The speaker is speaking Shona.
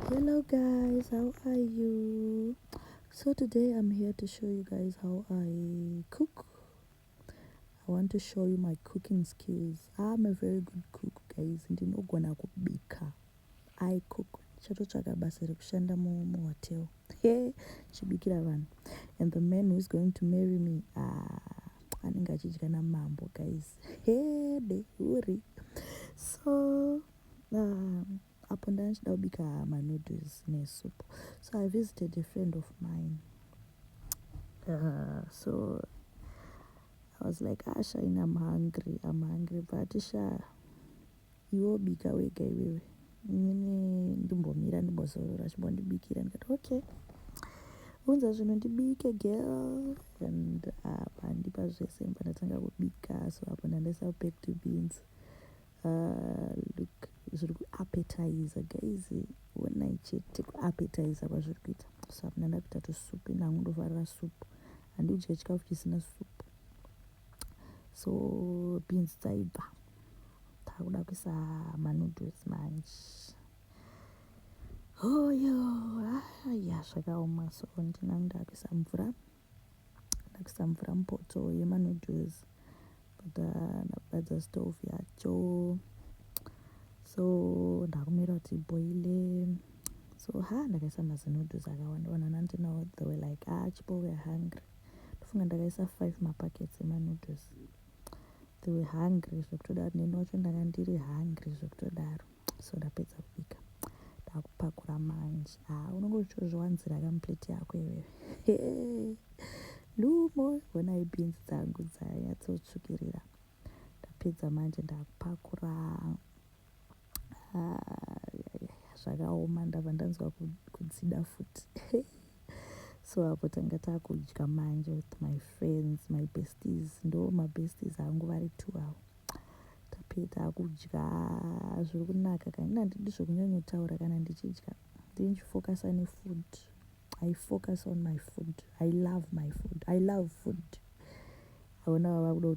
Hello guys, how are you? So today I'm here to show you guys how I cook. I want to show you my cooking skills. I'm a very good cook guys. Ndinogona kubika. I cook. Chatotsvaga basa rekushanda muhotel. Chibikira vanhu. And the man who's going to marry me, anenge achidya namambo guys. Hede huri. So apo ndanga ndichida kubika manoodles nesup. So I visited a friend of mine. So I was like, Shine, I'm hungry. But iwe bika wega iwewe. Inini ndimbomira ndimbozorora chimbondibikira. Ndikati okay. Unza zvino ndibike girl. And pandipa zvese pandatanga kubika. So apo ndandaisa baked beans. Look, zviri kuappetizer guys. Onai chete kuappetizer kwazviri kuita. So apo ndanda kuita tusupu. Nangu ndofarira supu. Handidye chikafu chisina supu. So beans dzaibva. Takuda kuisa manoodles manje. Zvakaoma. So ndinangu ndakuisa mvura. Ndakuisa mvura mupoto yemanoodles. Ndakubadza stove yacho. So ndakumira kuti boile. So ndakaisa mazinoodles akawanda. Vanhu now they were like, Chipo, we are hungry. Ndofunga ndakaisa 5 mapackets emanoodles. They were hungry zvekutodaro. Neni wacho ndanga ndiri hungry zvekutodaro. So ndapedza kubika. Ndakupakura manje. Unongozviwanzira kamuplate yako iwewe. Lumo. Onai beans dzangu dzanyatsotsvukirira. Ndapedza manje ndakupakura. Zvakaoma ndabva ndanzwa kudzida futi. So apo tanga takudya manje with my friends, my besties. Ndo mabesties angu vari 2 avo. Tapedza kudya zviri kunaka. Kana handidi zvokunyanyotaura kana ndichidya. Ndichifocusa nefood. I focus on my food. I love my food. I love food. Hauna wava kuda